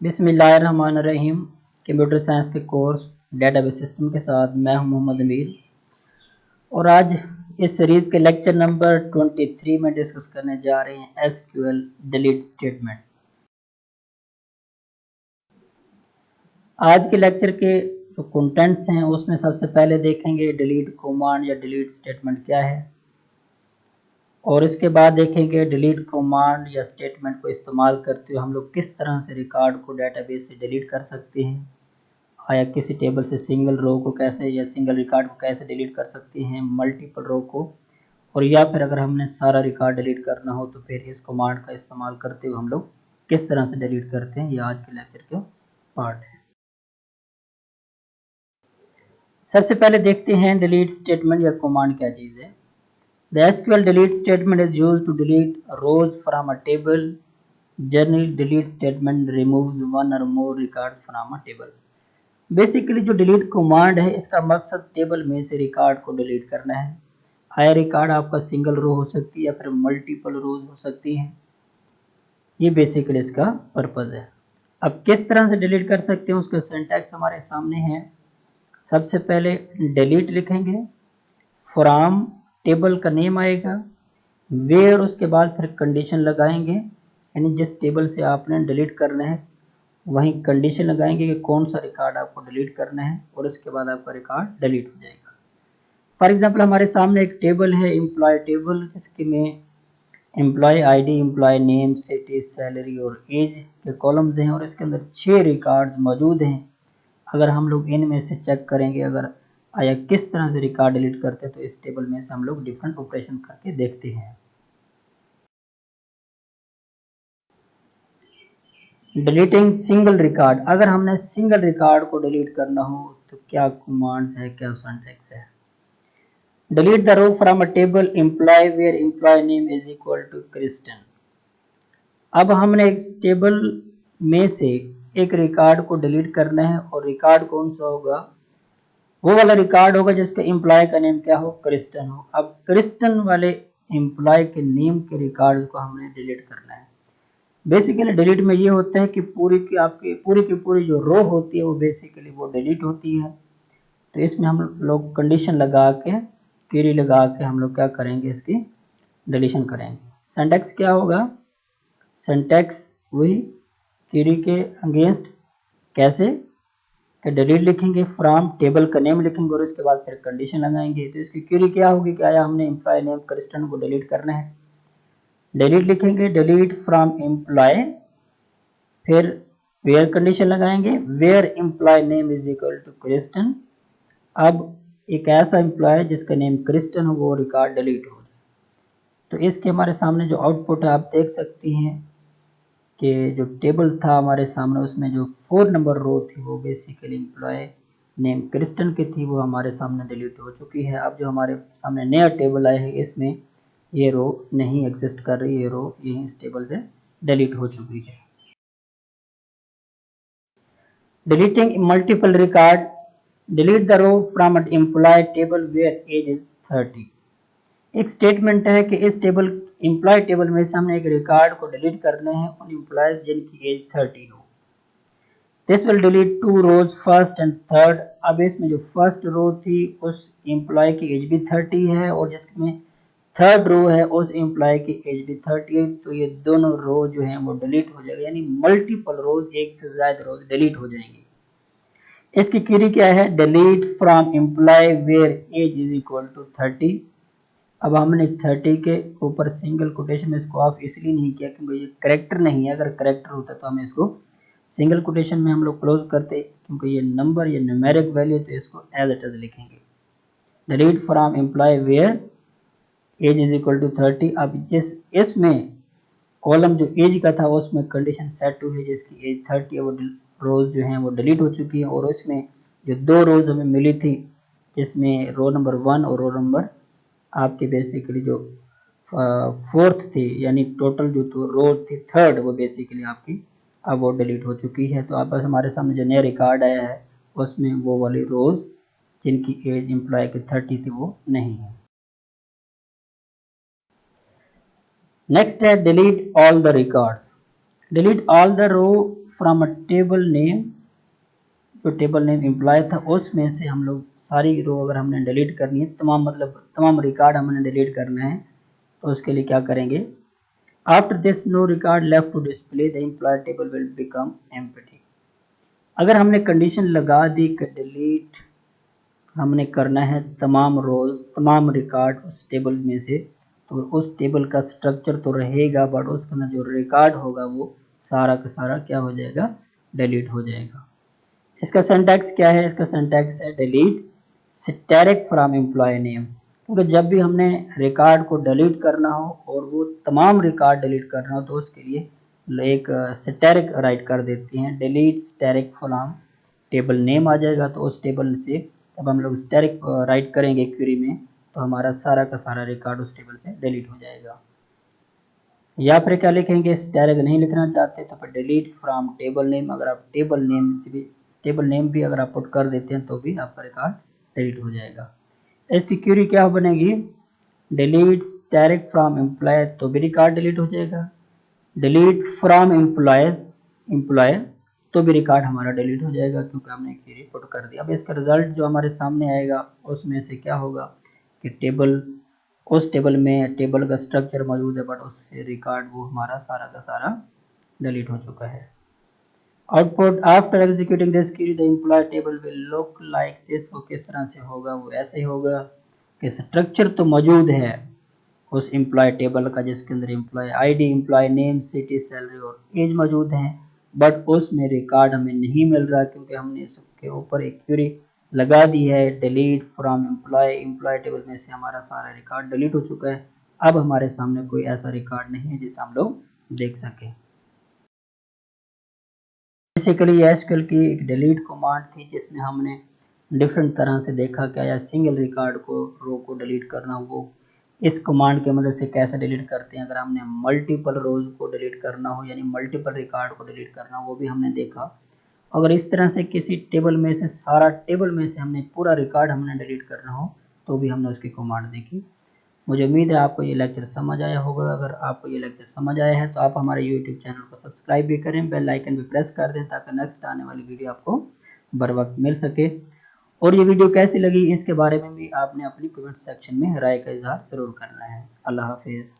बिस्मिल्लाहिर्रहमानिर्रहीम। Computer science के course database system के साथ मैं हूं मोहम्मद अमीर और आज इस सीरीज़ के लेक्चर नंबर 23 में डिस्कस करने जा रहे हैं एसक्यूएल डिलीट स्टेटमेंट। आज के लेक्चर के जो कंटेंट्स हैं उसमें सबसे पहले देखेंगे डिलीट कमांड या डिलीट स्टेटमेंट क्या है, और इसके बाद देखेंगे डिलीट कमांड या स्टेटमेंट को इस्तेमाल करते हुए हम लोग किस तरह से रिकॉर्ड को डेटाबेस से डिलीट कर सकते हैं, या किसी टेबल से सिंगल रो को कैसे या सिंगल रिकॉर्ड को कैसे डिलीट कर सकते हैं, मल्टीपल रो को, और या फिर अगर हमने सारा रिकॉर्ड डिलीट करना हो तो फिर इस कमांड का इस्तेमाल करते हुए हम लोग किस तरह से डिलीट करते हैं। ये आज के लेक्चर का पार्ट है। सबसे पहले देखते हैं डिलीट स्टेटमेंट या कमांड क्या चीज़ है। The SQL delete statement is used to delete rows from a table. Generally, delete statement removes one or more records from a table. Basically जो डिलीट कमांड है इसका मकसद टेबल में से रिकॉर्ड को डिलीट करना है। हाई रिकॉर्ड आपका सिंगल रो हो सकती है या फिर मल्टीपल रोज हो सकती हैं। ये बेसिकली इसका पर्पज है। अब किस तरह से डिलीट कर सकते हैं उसका सिंटैक्स हमारे सामने है। सबसे पहले डिलीट लिखेंगे, फ्रॉम टेबल का नेम आएगा, वेयर उसके बाद फिर कंडीशन लगाएंगे, यानी जिस टेबल से आपने डिलीट करना है वहीं कंडीशन लगाएंगे कि कौन सा रिकॉर्ड आपको डिलीट करना है, और उसके बाद आपका रिकॉर्ड डिलीट हो जाएगा। फॉर एग्जांपल हमारे सामने एक टेबल है एम्प्लॉय टेबल, जिसके में employ ID, employ name, city, salary और एज के कॉलम्स हैं, और इसके अंदर 6 रिकॉर्ड मौजूद हैं। अगर हम लोग इनमें से चेक करेंगे अगर आया किस तरह से रिकॉर्ड डिलीट करते हैं तो इस टेबल में से हम लोग डिफरेंट ऑपरेशन करके देखते हैं। डिलीटिंग सिंगल रिकॉर्ड, अगर हमने सिंगल रिकॉर्ड को डिलीट करना हो तो क्या कमांड्स है, क्या सिंटैक्स है। Delete the row from a table employ where employ name is equal to Kristen. अब हमने एक टेबल में से एक रिकॉर्ड को डिलीट करना है, और रिकॉर्ड कौन सा होगा, वो वाला रिकॉर्ड होगा जिसका एम्प्लॉय का नेम क्या हो, क्रिस्टन हो। अब क्रिस्टन वाले एम्प्लॉय के नेम के रिकॉर्ड को हमने डिलीट करना है। बेसिकली डिलीट में ये होता है कि पूरी की पूरी जो रो होती है वो बेसिकली वो डिलीट होती है। तो इसमें हम लोग कंडीशन लगा के, क्वेरी लगा के हम लोग क्या करेंगे, इसकी डिलीशन करेंगे। सिंटैक्स क्या होगा, सिंटैक्स वही क्वेरी के अगेंस्ट कैसे कि डिलीट लिखेंगे, फ्रॉम टेबल का नेम लिखेंगे और उसके बाद फिर कंडीशन लगाएंगे। तो इसकी क्वेरी क्या होगी कि आया हमने एम्प्लॉय नेम क्रिस्टन को डिलीट करना है। डिलीट लिखेंगे, डिलीट फ्रॉम एम्प्लॉय, फिर वेयर कंडीशन लगाएंगे, where employ name is equal to Kristen. अब एक ऐसा एम्प्लॉय जिसका नेम क्रिस्टन हो वो रिकॉर्ड डिलीट हो। तो इसके हमारे सामने जो आउटपुट है आप देख सकती हैं कि जो टेबल था हमारे सामने उसमें जो 4 नंबर रो थी वो बेसिकली एम्प्लॉय नेम क्रिस्टन की थी, वो हमारे सामने डिलीट हो चुकी है। अब जो हमारे सामने नया टेबल आया है इसमें ये रो नहीं एग्जिस्ट कर रही, ये रो यही इस टेबल से डिलीट हो चुकी है। Deleting multiple record, delete the row from an employ table where age is 30। एक स्टेटमेंट है कि इस टेबल एम्प्लॉय टेबल में से हमने एक रिकॉर्ड को डिलीट करने हैं उन एम्प्लॉयज जिनकी एज 30 हो। This will delete 2 rows first and third. अब इसमें जो फर्स्ट रो थी उस एम्प्लॉय की एज भी 30 है, और जिसमें थर्ड रो है उस एम्प्लॉय की एज भी 30 है। तो ये दोनों रो जो हैं वो डिलीट हो जाएगा, यानी मल्टीपल रोज, एक से ज्यादा रोज डिलीट हो जाएंगे। इसकी क्वेरी क्या है, delete from employ where age is equal to 30। अब हमने 30 के ऊपर सिंगल कोटेशन में इसको ऑफ इसलिए नहीं किया क्योंकि ये करेक्टर नहीं है। अगर करेक्टर होता तो हम इसको सिंगल कोटेशन में हम लोग क्लोज करते, क्योंकि ये नंबर, ये न्यूमेरिक वैल्यू, तो इसको एज इट इज लिखेंगे। Delete from employ where age is equal to 30। अब इसमें कॉलम जो एज का था उसमें कंडीशन सेट टू है, जिसकी एज 30 है, वो रोज जो हैं वो डिलीट हो चुकी है। और उसमें जो 2 रोज हमें मिली थी जिसमें रो नंबर 1 और रो नंबर आपके बेसिकली जो 4th थी, यानी टोटल जो तो रो थी 3rd, वो बेसिकली आपकी अब वो डिलीट हो चुकी है। तो अब हमारे सामने जो नया रिकॉर्ड आया है उसमें वो वाली रोज जिनकी एज एम्प्लॉय की 30 थी वो नहीं है। नेक्स्ट है delete all the records. Delete all the row from a table name, जो टेबल नेम एम्प्लॉय था उसमें से हम लोग सारी रो अगर हमने डिलीट करनी है, तमाम मतलब तमाम रिकॉर्ड हमने डिलीट करना है, तो उसके लिए क्या करेंगे, after this no record left to display the employ table will become empty. अगर हमने कंडीशन लगा दी कि डिलीट हमने करना है तमाम रोज तमाम रिकॉर्ड उस टेबल में से, तो उस टेबल का स्ट्रक्चर तो रहेगा बट उसका जो रिकॉर्ड होगा वो सारा का सारा क्या हो जाएगा, डिलीट हो जाएगा। इसका सिंटैक्स क्या है, इसका सिंटैक्स है delete static from employ name, क्योंकि जब भी हमने रिकॉर्ड को डिलीट करना हो और वो तमाम रिकॉर्ड डिलीट करना हो तो उसके लिए एक स्टैटिक राइट कर देते हैं, delete static from table name आ जाएगा, तो उस टेबल से जब हम लोग स्टैटिक राइट करेंगे क्वेरी में तो हमारा सारा का सारा रिकॉर्ड उस टेबल से डिलीट हो जाएगा। या फिर क्या लिखेंगे, स्टैटिक नहीं लिखना चाहते तो फिर डिलीट फ्रॉम टेबल नेम, अगर आप टेबल नेम भी अगर आप पुट कर देते हैं तो भी आपका रिकॉर्ड डिलीट हो जाएगा। इसकी क्वेरी क्या बनेगी, डिलीट स्टैटिक फ्रॉम एम्प्लॉय तो भी रिकॉर्ड डिलीट हो जाएगा, डिलीट फ्रॉम एम्प्लॉय तो भी रिकॉर्ड हमारा डिलीट हो जाएगा क्योंकि हमने क्वेरी पुट कर दी। अब इसका रिजल्ट जो हमारे सामने आएगा उसमें से क्या होगा कि उस टेबल में टेबल का स्ट्रक्चर मौजूद है बट उससे रिकॉर्ड वो हमारा सारा का सारा डिलीट हो चुका है। Output after executing this query the employ table will look like this, वो किस तरह से होगा, वो ऐसे ही होगा कि स्ट्रक्चर तो मौजूद है उस एम्प्लॉय टेबल का जिसके अंदर employ ID, employ name, city, salary और एज मौजूद हैं, बट उसमें रिकॉर्ड हमें नहीं मिल रहा क्योंकि हमने इसके ऊपर एक क्वेरी लगा दी है डिलीट फ्रॉम एम्प्लॉय टेबल में से हमारा सारा रिकॉर्ड डिलीट हो चुका है। अब हमारे सामने कोई ऐसा रिकॉर्ड नहीं है जिसे हम लोग देख सकें। बेसिकली एसक्यूएल की एक डिलीट कमांड थी जिसमें हमने डिफरेंट तरह से देखा क्या या सिंगल रिकॉर्ड को रो को डिलीट करना वो इस कमांड की मदद से कैसे डिलीट करते हैं, अगर हमने मल्टीपल रोज को डिलीट करना हो यानी मल्टीपल रिकॉर्ड को डिलीट करना हो वो भी हमने देखा। अगर इस तरह से किसी टेबल में से सारा टेबल में से हमने पूरा रिकॉर्ड हमने डिलीट करना हो तो भी हमने उसकी कमांड देखी। मुझे उम्मीद है आपको ये लेक्चर समझ आया होगा। अगर आपको ये लेक्चर समझ आया है तो आप हमारे यूट्यूब चैनल को सब्सक्राइब भी करें, बेल आइकन भी प्रेस कर दें ताकि नेक्स्ट आने वाली वीडियो आपको बर वक्त मिल सके। और ये वीडियो कैसी लगी इसके बारे में भी आपने अपनी कमेंट सेक्शन में राय का इजहार जरूर करना है। अल्लाह हाफिज़।